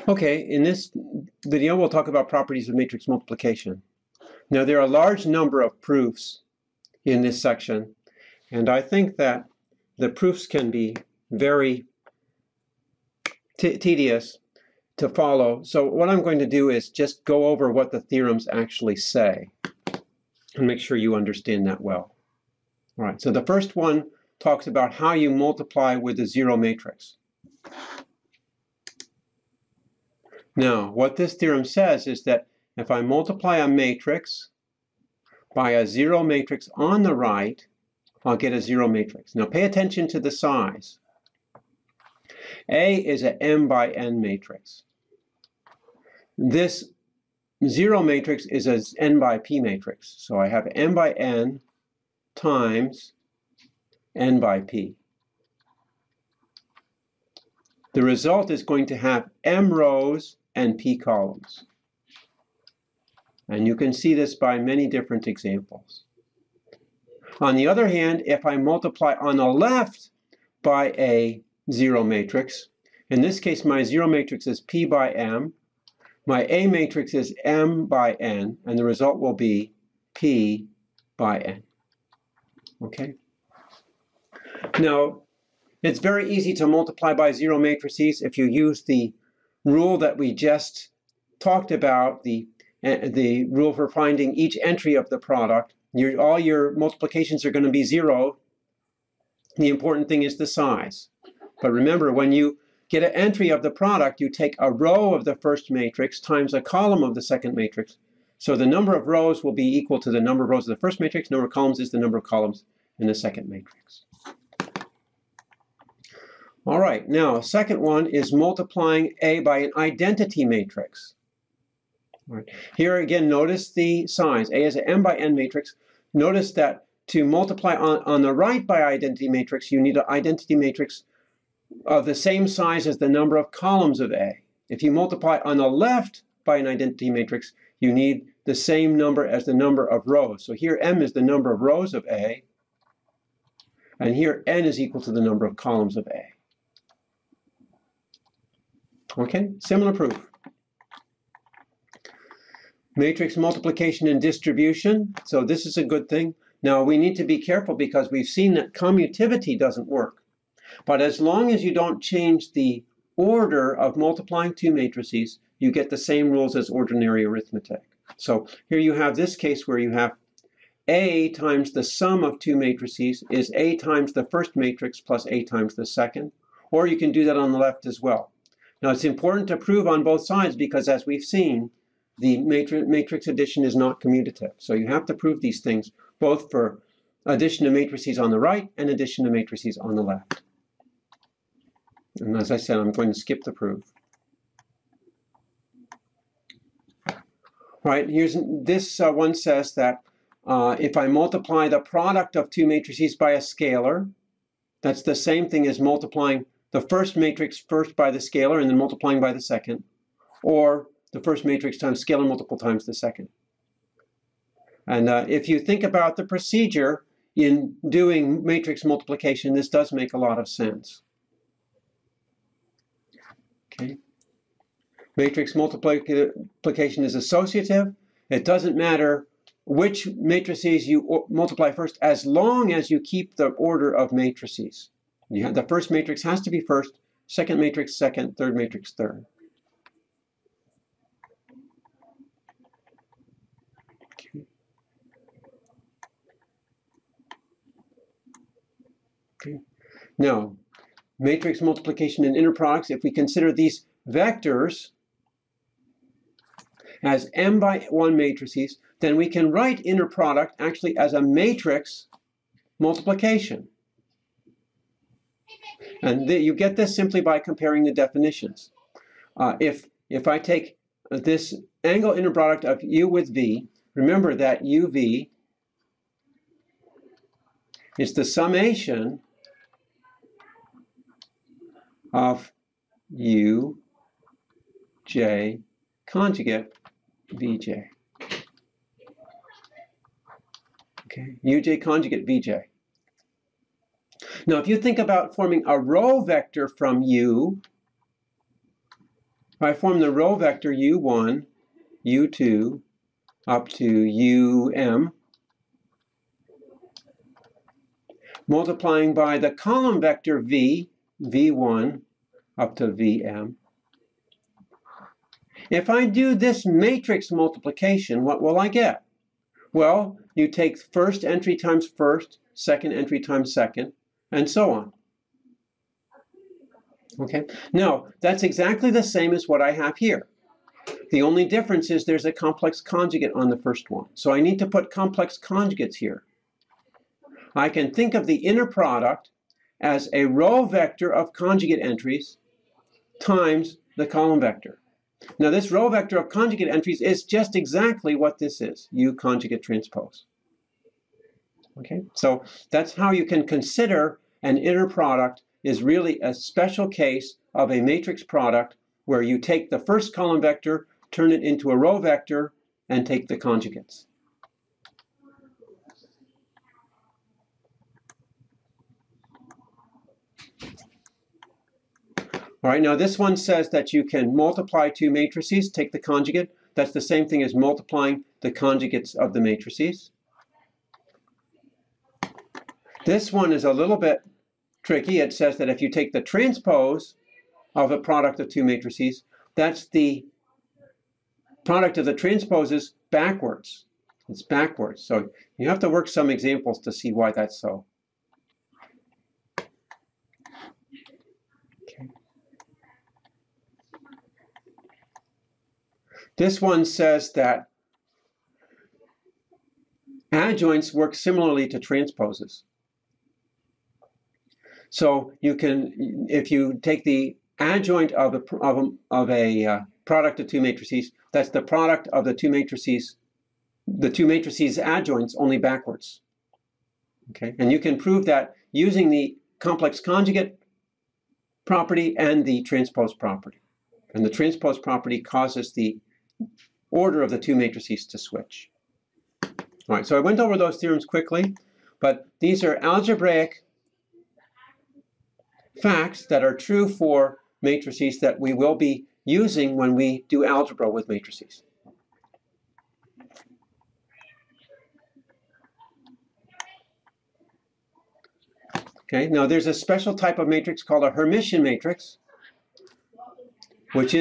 Okay, in this video we'll talk about properties of matrix multiplication. Now there are a large number of proofs in this section, and I think that the proofs can be very tedious to follow. So what I'm going to do is just go over what the theorems actually say and make sure you understand that well. All right, so the first one talks about how you multiply with a zero matrix. Now, what this theorem says is that if I multiply a matrix by a zero matrix on the right, I'll get a zero matrix. Now, pay attention to the size. A is an m by n matrix. This zero matrix is an n by p matrix. So I have m by n times n by p. The result is going to have m rows and p columns. And you can see this by many different examples. On the other hand, if I multiply on the left by a zero matrix, in this case my zero matrix is p by m, my A matrix is m by n, and the result will be p by n. Okay? Now, it's very easy to multiply by zero matrices if you use the rule that we just talked about, the rule for finding each entry of the product. All your multiplications are going to be zero. The important thing is the size. But remember, when you get an entry of the product, you take a row of the first matrix times a column of the second matrix. So the number of rows will be equal to the number of rows of the first matrix. Number of columns is the number of columns in the second matrix. All right, now, second one is multiplying A by an identity matrix. All right. Here again, notice the size. A is an m by n matrix. Notice that to multiply on the right by identity matrix, you need an identity matrix of the same size as the number of columns of A. If you multiply on the left by an identity matrix, you need the same number as the number of rows. So here m is the number of rows of A, and here n is equal to the number of columns of A. Okay, similar proof. Matrix multiplication and distribution. So this is a good thing. Now we need to be careful because we've seen that commutativity doesn't work. But as long as you don't change the order of multiplying two matrices, you get the same rules as ordinary arithmetic. So here you have this case where you have A times the sum of two matrices is A times the first matrix plus A times the second. Or you can do that on the left as well. Now it's important to prove on both sides because as we've seen, the matrix addition is not commutative. So you have to prove these things both for addition of matrices on the right and addition of matrices on the left. And as I said, I'm going to skip the proof. All right, here's this one says that if I multiply the product of two matrices by a scalar, that's the same thing as multiplying the first matrix first by the scalar and then multiplying by the second, or the first matrix times scalar multiple times the second. And if you think about the procedure in doing matrix multiplication, this does make a lot of sense. Okay. Matrix multiplication is associative. It doesn't matter which matrices you multiply first as long as you keep the order of matrices. The first matrix has to be first, second matrix second, third matrix third. Okay. Now, matrix multiplication and inner products, if we consider these vectors as m by 1 matrices, then we can write inner product actually as a matrix multiplication. And you get this simply by comparing the definitions. If I take this angle inner product of u with v, remember that uv is the summation of uj conjugate vj. Okay, uj conjugate vj. Now, if you think about forming a row vector from u, I form the row vector u1, u2, up to um, multiplying by the column vector v, v1, up to vm. If I do this matrix multiplication, what will I get? Well, you take first entry times first, second entry times second, and so on. Okay, now that's exactly the same as what I have here. The only difference is there's a complex conjugate on the first one. So I need to put complex conjugates here. I can think of the inner product as a row vector of conjugate entries times the column vector. Now this row vector of conjugate entries is just exactly what this is, U conjugate transpose. Okay, so that's how you can consider an inner product is really a special case of a matrix product where you take the first column vector, turn it into a row vector, and take the conjugates. All right, now this one says that you can multiply two matrices, take the conjugate. That's the same thing as multiplying the conjugates of the matrices. This one is a little bit tricky. It says that if you take the transpose of a product of two matrices, that's the product of the transposes backwards. It's backwards. So you have to work some examples to see why that's so. Okay. This one says that adjoints work similarly to transposes. So you can, if you take the adjoint of a product of two matrices, that's the product of the two matrices adjoints, only backwards. Okay, and you can prove that using the complex conjugate property and the transpose property. And the transpose property causes the order of the two matrices to switch. All right, so I went over those theorems quickly, but these are algebraic facts that are true for matrices that we will be using when we do algebra with matrices. Okay, now there's a special type of matrix called a Hermitian matrix, which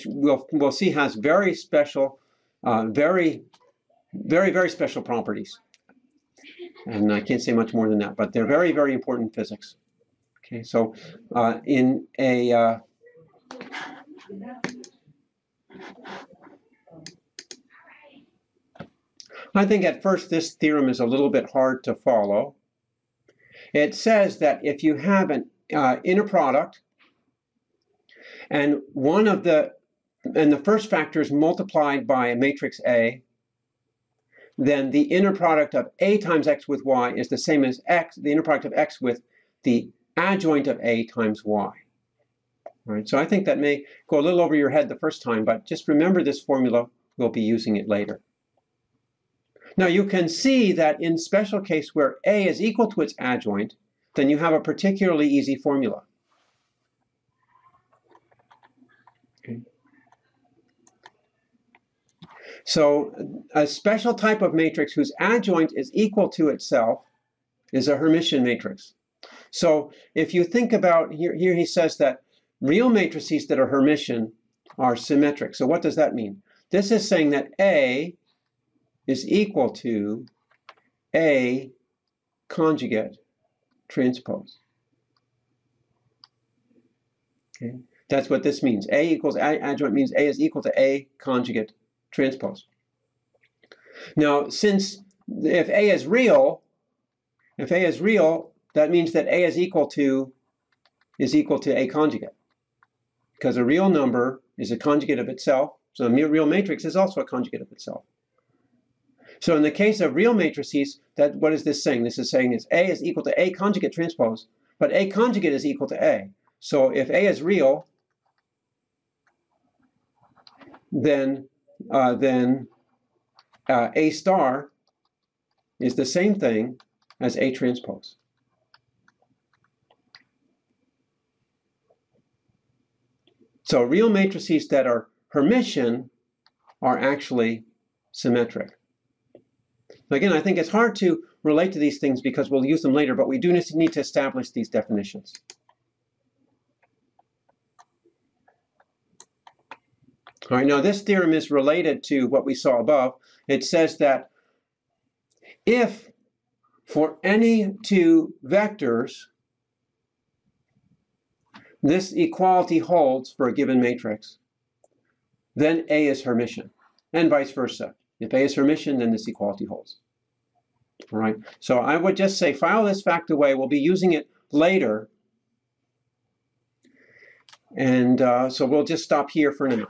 we'll see has very special, very special properties. And I can't say much more than that, but they're very, very important in physics. Okay, so in a I think at first this theorem is a little bit hard to follow. It says that if you have an inner product and the first factor is multiplied by a matrix A, then the inner product of A times X with Y is the same as X, the inner product of X with the adjoint of A times Y. All right, so I think that may go a little over your head the first time, but just remember this formula. We'll be using it later. Now you can see that in special case where A is equal to its adjoint, then you have a particularly easy formula. Okay. So a special type of matrix whose adjoint is equal to itself is a Hermitian matrix. So if you think about, here he says that real matrices that are Hermitian are symmetric. So what does that mean? This is saying that A is equal to A conjugate transpose. Okay, that's what this means. A equals adjoint means A is equal to A conjugate transpose. Now, since if A is real, that means that A is equal to A conjugate, because a real number is a conjugate of itself. So a real matrix is also a conjugate of itself. So in the case of real matrices, what is this saying? This is saying is A is equal to A conjugate transpose, but A conjugate is equal to A. So if A is real, then A star is the same thing as A transpose. So real matrices that are Hermitian are actually symmetric. Again, I think it's hard to relate to these things because we'll use them later, but we do need to establish these definitions. All right, now this theorem is related to what we saw above. It says that if for any two vectors, this equality holds for a given matrix, then A is Hermitian, and vice versa. If A is Hermitian, then this equality holds. All right, so I would just say file this fact away. We'll be using it later. And so we'll just stop here for now.